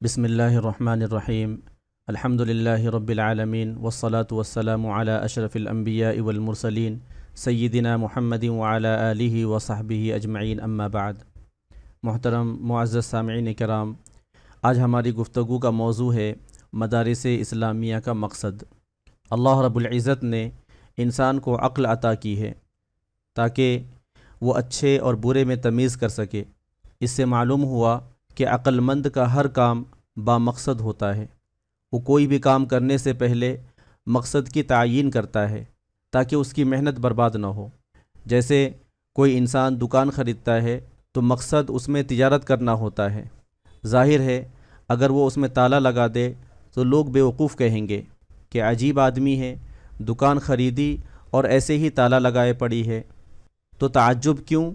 بسم اللہ الرحمن الرحیم الحمد للہ رب العالمین والصلاة والسلام علی اشرف الانبیاء والمرسلین سیدنا محمد وعلی آلہ وصحبہ اجمعین اما بعد۔ محترم معزز سامعین کرام، آج ہماری گفتگو کا موضوع ہے مدارس اسلامیہ کا مقصد۔ اللہ رب العزت نے انسان کو عقل عطا کی ہے تاکہ وہ اچھے اور برے میں تمیز کر سکے۔ اس سے معلوم ہوا کہ عقل مند کا ہر کام بامقصد ہوتا ہے۔ وہ کوئی بھی کام کرنے سے پہلے مقصد کی تعیین کرتا ہے تاکہ اس کی محنت برباد نہ ہو۔ جیسے کوئی انسان دکان خریدتا ہے تو مقصد اس میں تجارت کرنا ہوتا ہے۔ ظاہر ہے اگر وہ اس میں تالا لگا دے تو لوگ بیوقوف کہیں گے کہ عجیب آدمی ہے، دکان خریدی اور ایسے ہی تالا لگائے پڑی ہے۔ تو تعجب کیوں؟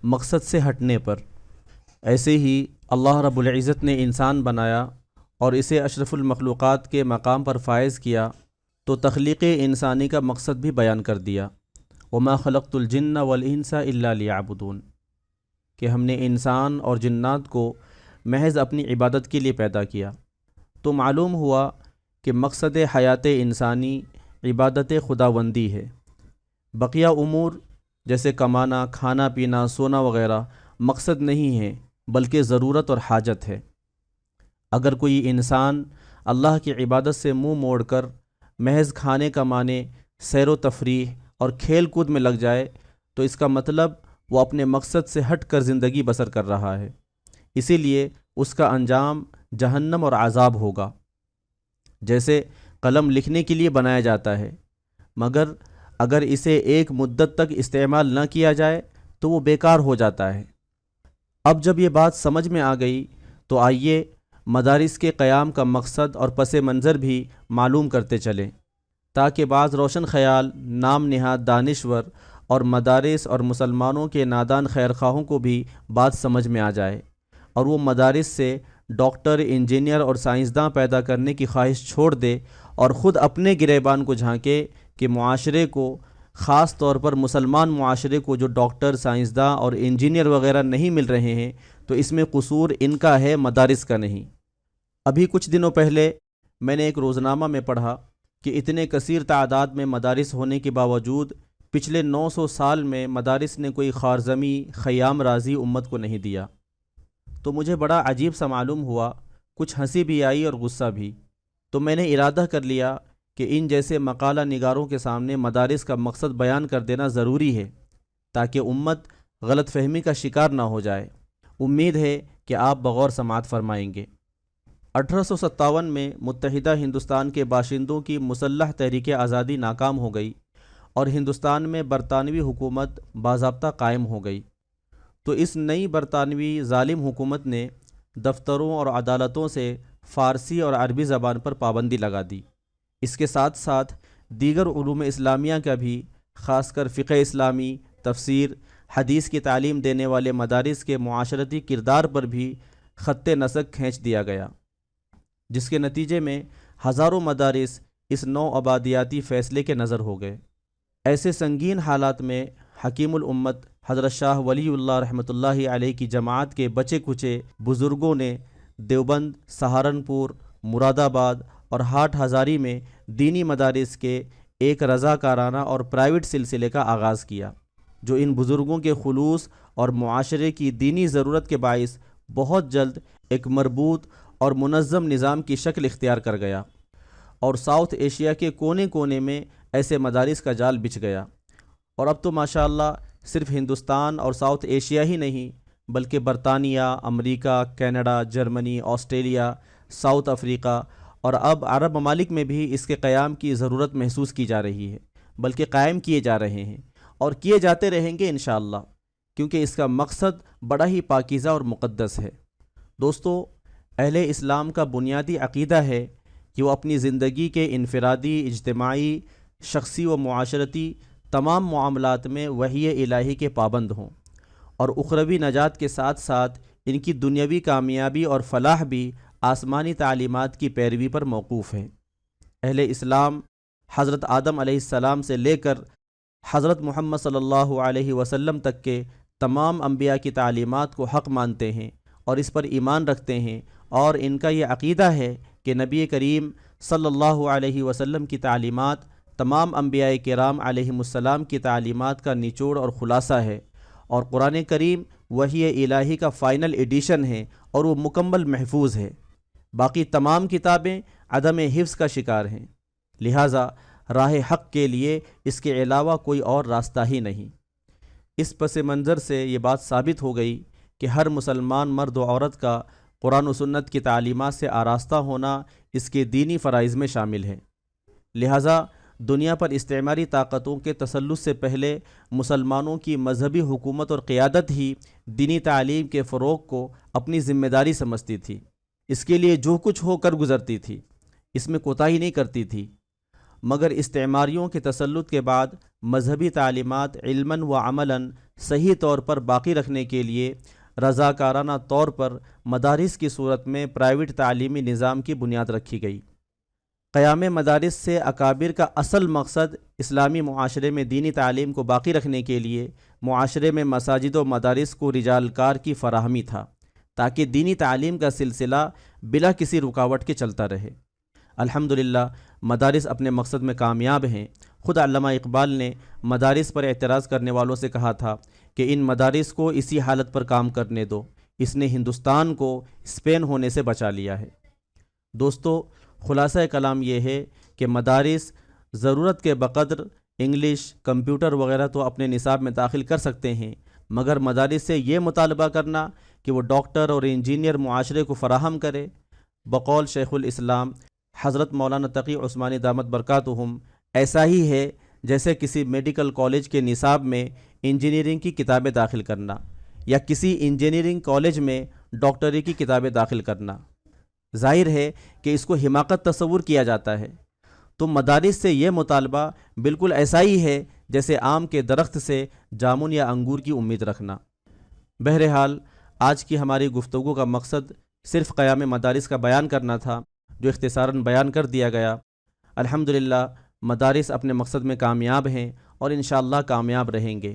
مقصد سے ہٹنے پر۔ ایسے ہی اللہ رب العزت نے انسان بنایا اور اسے اشرف المخلوقات کے مقام پر فائز کیا تو تخلیق انسانی کا مقصد بھی بیان کر دیا۔ وما خلقت الجن والانس الا لیعبدون، کہ ہم نے انسان اور جنات کو محض اپنی عبادت کے لیے پیدا کیا۔ تو معلوم ہوا کہ مقصد حیات انسانی عبادت خداوندی ہے۔ بقیہ امور جیسے کمانا، کھانا پینا، سونا وغیرہ مقصد نہیں ہے بلکہ ضرورت اور حاجت ہے۔ اگر کوئی انسان اللہ کی عبادت سے منہ موڑ کر محض کھانے کمانے، سیر و تفریح اور کھیل کود میں لگ جائے تو اس کا مطلب وہ اپنے مقصد سے ہٹ کر زندگی بسر کر رہا ہے۔ اسی لیے اس کا انجام جہنم اور عذاب ہوگا۔ جیسے قلم لکھنے کے لیے بنایا جاتا ہے، مگر اگر اسے ایک مدت تک استعمال نہ کیا جائے تو وہ بیکار ہو جاتا ہے۔ اب جب یہ بات سمجھ میں آ گئی تو آئیے مدارس کے قیام کا مقصد اور پس منظر بھی معلوم کرتے چلیں، تاکہ بعض روشن خیال نام نہاد دانشور اور مدارس اور مسلمانوں کے نادان خیرخواہوں کو بھی بات سمجھ میں آ جائے اور وہ مدارس سے ڈاکٹر، انجینئر اور سائنسداں پیدا کرنے کی خواہش چھوڑ دے اور خود اپنے گریبان کو جھانکے کہ معاشرے کو، خاص طور پر مسلمان معاشرے کو جو ڈاکٹر، سائنسداں اور انجینئر وغیرہ نہیں مل رہے ہیں تو اس میں قصور ان کا ہے، مدارس کا نہیں۔ ابھی کچھ دنوں پہلے میں نے ایک روزنامہ میں پڑھا کہ اتنے کثیر تعداد میں مدارس ہونے کے باوجود پچھلے 900 سال میں مدارس نے کوئی خوارزمی، خیام رازی امت کو نہیں دیا۔ تو مجھے بڑا عجیب سا معلوم ہوا، کچھ ہنسی بھی آئی اور غصہ بھی۔ تو میں نے ارادہ کر لیا کہ ان جیسے مقالہ نگاروں کے سامنے مدارس کا مقصد بیان کر دینا ضروری ہے تاکہ امت غلط فہمی کا شکار نہ ہو جائے۔ امید ہے کہ آپ بغور سماعت فرمائیں گے۔ 1857 میں متحدہ ہندوستان کے باشندوں کی مسلح تحریک آزادی ناکام ہو گئی اور ہندوستان میں برطانوی حکومت باضابطہ قائم ہو گئی۔ تو اس نئی برطانوی ظالم حکومت نے دفتروں اور عدالتوں سے فارسی اور عربی زبان پر پابندی لگا دی۔ اس کے ساتھ ساتھ دیگر علوم اسلامیہ کا بھی، خاص کر فقہ اسلامی، تفسیر، حدیث کی تعلیم دینے والے مدارس کے معاشرتی کردار پر بھی خط نسق کھینچ دیا گیا، جس کے نتیجے میں ہزاروں مدارس اس نو آبادیاتی فیصلے کے نظر ہو گئے۔ ایسے سنگین حالات میں حکیم الامت حضرت شاہ ولی اللہ رحمۃ اللہ علیہ کی جماعت کے بچے کچے بزرگوں نے دیوبند، سہارنپور، مراد آباد اور ہاٹ ہزاری میں دینی مدارس کے ایک رضاکارانہ اور پرائیویٹ سلسلے کا آغاز کیا، جو ان بزرگوں کے خلوص اور معاشرے کی دینی ضرورت کے باعث بہت جلد ایک مربوط اور منظم نظام کی شکل اختیار کر گیا اور ساؤتھ ایشیا کے کونے کونے میں ایسے مدارس کا جال بچھ گیا۔ اور اب تو ماشاءاللہ صرف ہندوستان اور ساؤتھ ایشیا ہی نہیں بلکہ برطانیہ، امریکہ، Canada, Germany, Australia, South Africa اور اب عرب ممالک میں بھی اس کے قیام کی ضرورت محسوس کی جا رہی ہے، بلکہ قائم کیے جا رہے ہیں اور کیے جاتے رہیں گے انشاءاللہ، کیونکہ اس کا مقصد بڑا ہی پاکیزہ اور مقدس ہے۔ دوستو، اہل اسلام کا بنیادی عقیدہ ہے کہ وہ اپنی زندگی کے انفرادی، اجتماعی، شخصی و معاشرتی تمام معاملات میں وحی الہی کے پابند ہوں اور اخروی نجات کے ساتھ ساتھ ان کی دنیاوی کامیابی اور فلاح بھی آسمانی تعلیمات کی پیروی پر موقوف ہے۔ اہل اسلام حضرت آدم علیہ السلام سے لے کر حضرت محمد صلی اللہ علیہ وسلم تک کے تمام انبیاء کی تعلیمات کو حق مانتے ہیں اور اس پر ایمان رکھتے ہیں اور ان کا یہ عقیدہ ہے کہ نبی کریم صلی اللہ علیہ وسلم کی تعلیمات تمام انبیاء کرام علیہم السلام کی تعلیمات کا نچوڑ اور خلاصہ ہے، اور قرآن کریم وحی الہی کا فائنل ایڈیشن ہے اور وہ مکمل محفوظ ہے۔ باقی تمام کتابیں عدم حفظ کا شکار ہیں، لہٰذا راہ حق کے لیے اس کے علاوہ کوئی اور راستہ ہی نہیں۔ اس پس منظر سے یہ بات ثابت ہو گئی کہ ہر مسلمان مرد و عورت کا قرآن و سنت کی تعلیمات سے آراستہ ہونا اس کے دینی فرائض میں شامل ہے۔ لہٰذا دنیا پر استعماری طاقتوں کے تسلط سے پہلے مسلمانوں کی مذہبی حکومت اور قیادت ہی دینی تعلیم کے فروغ کو اپنی ذمہ داری سمجھتی تھی، اس کے لیے جو کچھ ہو کر گزرتی تھی، اس میں کوتاہی نہیں کرتی تھی۔ مگر استعماریوں کے تسلط کے بعد مذہبی تعلیمات علماً و عملاً صحیح طور پر باقی رکھنے کے لیے رضاکارانہ طور پر مدارس کی صورت میں پرائیویٹ تعلیمی نظام کی بنیاد رکھی گئی۔ قیام مدارس سے اکابر کا اصل مقصد اسلامی معاشرے میں دینی تعلیم کو باقی رکھنے کے لیے معاشرے میں مساجد و مدارس کو رجال کار کی فراہمی تھا، تاکہ دینی تعلیم کا سلسلہ بلا کسی رکاوٹ کے چلتا رہے۔ الحمدللہ مدارس اپنے مقصد میں کامیاب ہیں۔ خود علامہ اقبال نے مدارس پر اعتراض کرنے والوں سے کہا تھا کہ ان مدارس کو اسی حالت پر کام کرنے دو، اس نے ہندوستان کو اسپین ہونے سے بچا لیا ہے۔ دوستو، خلاصہ کلام یہ ہے کہ مدارس ضرورت کے بقدر انگلش، کمپیوٹر وغیرہ تو اپنے نصاب میں داخل کر سکتے ہیں، مگر مدارس سے یہ مطالبہ کرنا کہ وہ ڈاکٹر اور انجینئر معاشرے کو فراہم کرے، بقول شیخ الاسلام حضرت مولانا تقی عثمانی دامت برکاتہم، ایسا ہی ہے جیسے کسی میڈیکل کالج کے نصاب میں انجینئرنگ کی کتابیں داخل کرنا یا کسی انجینئرنگ کالج میں ڈاکٹری کی کتابیں داخل کرنا۔ ظاہر ہے کہ اس کو حماقت تصور کیا جاتا ہے، تو مدارس سے یہ مطالبہ بالکل ایسا ہی ہے جیسے آم کے درخت سے جامن یا انگور کی امید رکھنا۔ بہرحال آج کی ہماری گفتگو کا مقصد صرف قیام مدارس کا بیان کرنا تھا، جو اختصاراً بیان کر دیا گیا۔ الحمدللہ مدارس اپنے مقصد میں کامیاب ہیں اور انشاءاللہ کامیاب رہیں گے۔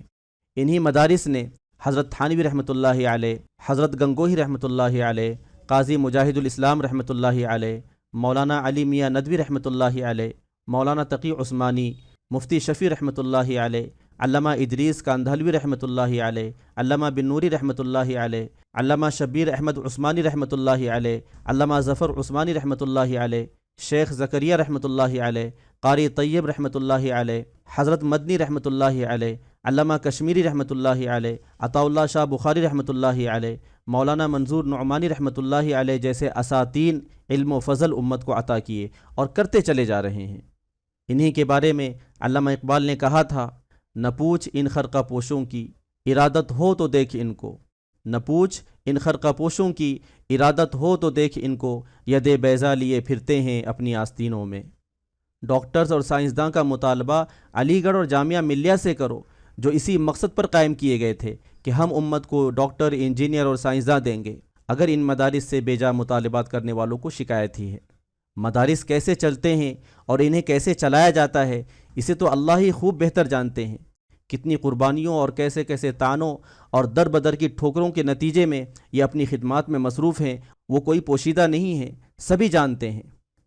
انہی مدارس نے حضرت تھانوی رحمۃ اللہ علیہ، حضرت گنگوہی رحمۃ اللہ علیہ، قاضی مجاہد الاسلام رحمۃ اللہ علیہ، مولانا علی میاں ندوی رحمۃ اللہ علیہ، مولانا تقی عثمانی، مفتی شفیع رحمۃ اللہ علیہ، علامہ ادریس کاندھلوی رحمۃ اللہ علیہ، علامہ بن نوری رحمۃ اللہ علیہ، علامہ شبیر احمد عثمانی رحمۃ اللہ علیہ، علامہ ظفر عثمانی رحمۃ اللہ علیہ، شیخ زکریا رحمۃ اللہ علیہ، قاری طیب رحمۃ اللہ علیہ، حضرت مدنی رحمۃ اللہ علیہ، علامہ کشمیری رحمۃ اللہ علیہ، عطاء اللہ شاہ بخاری رحمۃ اللہ علیہ، مولانا منظور نعمانی رحمۃ اللہ علیہ جیسے اساتین علم و فضل امت کو عطا کیے اور کرتے چلے جا رہے ہیں۔ انہی کے بارے میں علامہ اقبال نے کہا تھا، نہ پوچھ ان خرقہ پوشوں کی ارادت ہو تو دیکھ ان کو، نہ پوچھ ان خرقہ پوشوں کی ارادت ہو تو دیکھ ان کو، ید بیضا لیے پھرتے ہیں اپنی آستینوں میں۔ ڈاکٹرز اور سائنسداں کا مطالبہ علی گڑھ اور جامعہ ملیہ سے کرو، جو اسی مقصد پر قائم کیے گئے تھے کہ ہم امت کو ڈاکٹر، انجینئر اور سائنسداں دیں گے، اگر ان مدارس سے بے جا مطالبات کرنے والوں کو شکایت ہی ہے۔ مدارس کیسے چلتے ہیں اور انہیں کیسے چلایا جاتا ہے، اسے تو اللہ ہی خوب بہتر جانتے ہیں۔ کتنی قربانیوں اور کیسے کیسے تانوں اور در بدر کی ٹھوکروں کے نتیجے میں یہ اپنی خدمات میں مصروف ہیں، وہ کوئی پوشیدہ نہیں ہے، سبھی جانتے ہیں۔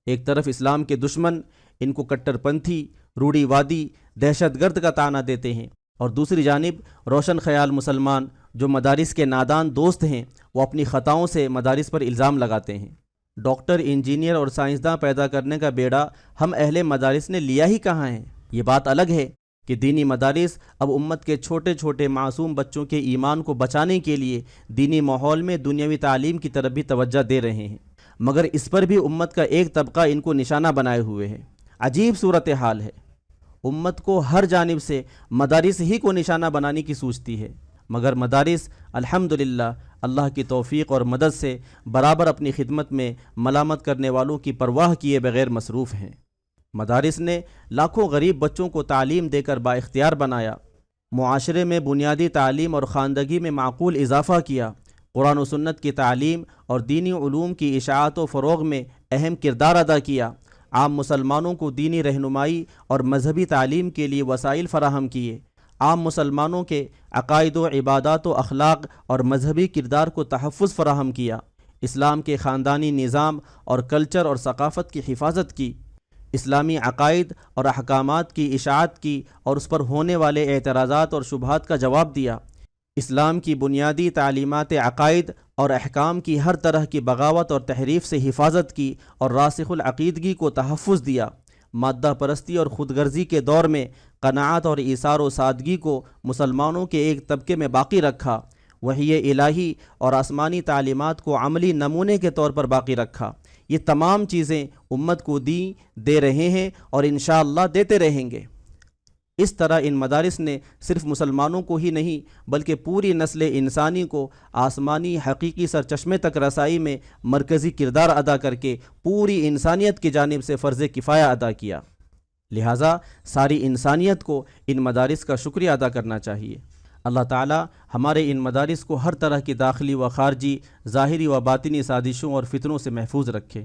ایک طرف اسلام کے دشمن ان کو کٹر پنتھی، روڑی وادی، دہشت گرد کا طعنہ دیتے ہیں، اور دوسری جانب روشن خیال مسلمان جو مدارس کے نادان دوست ہیں، وہ اپنی خطاؤں سے مدارس پر الزام لگاتے ہیں۔ ڈاکٹر، انجینئر اور سائنسداں پیدا کرنے کا بیڑا ہم اہل مدارس نے لیا ہی کہاں ہے؟ یہ بات الگ ہے کہ دینی مدارس اب امت کے چھوٹے چھوٹے معصوم بچوں کے ایمان کو بچانے کے لیے دینی ماحول میں دنیاوی تعلیم کی طرف بھی توجہ دے رہے ہیں، مگر اس پر بھی امت کا ایک طبقہ ان کو نشانہ بنائے ہوئے ہے۔ عجیب صورتحال ہے، امت کو ہر جانب سے مدارس ہی کو نشانہ بنانے کی سوچتی ہے، مگر مدارس الحمدللہ اللہ کی توفیق اور مدد سے برابر اپنی خدمت میں ملامت کرنے والوں کی پرواہ کیے بغیر مصروف ہیں۔ مدارس نے لاکھوں غریب بچوں کو تعلیم دے کر بااختیار بنایا، معاشرے میں بنیادی تعلیم اور خواندگی میں معقول اضافہ کیا، قرآن و سنت کی تعلیم اور دینی علوم کی اشاعت و فروغ میں اہم کردار ادا کیا، عام مسلمانوں کو دینی رہنمائی اور مذہبی تعلیم کے لیے وسائل فراہم کیے، عام مسلمانوں کے عقائد و عبادات و اخلاق اور مذہبی کردار کو تحفظ فراہم کیا، اسلام کے خاندانی نظام اور کلچر اور ثقافت کی حفاظت کی، اسلامی عقائد اور احکامات کی اشاعت کی اور اس پر ہونے والے اعتراضات اور شبہات کا جواب دیا، اسلام کی بنیادی تعلیمات عقائد اور احکام کی ہر طرح کی بغاوت اور تحریف سے حفاظت کی اور راسخ العقیدگی کو تحفظ دیا، مادہ پرستی اور خود غرضی کے دور میں قناعت اور ایثار و سادگی کو مسلمانوں کے ایک طبقے میں باقی رکھا، وحی الہی اور آسمانی تعلیمات کو عملی نمونے کے طور پر باقی رکھا۔ یہ تمام چیزیں امت کو دے رہے ہیں اور انشاءاللہ دیتے رہیں گے۔ اس طرح ان مدارس نے صرف مسلمانوں کو ہی نہیں بلکہ پوری نسل انسانی کو آسمانی حقیقی سرچشمے تک رسائی میں مرکزی کردار ادا کر کے پوری انسانیت کی جانب سے فرض کفایہ ادا کیا۔ لہٰذا ساری انسانیت کو ان مدارس کا شکریہ ادا کرنا چاہیے۔ اللہ تعالی ہمارے ان مدارس کو ہر طرح کی داخلی و خارجی، ظاہری و باطنی سازشوں اور فتنوں سے محفوظ رکھے۔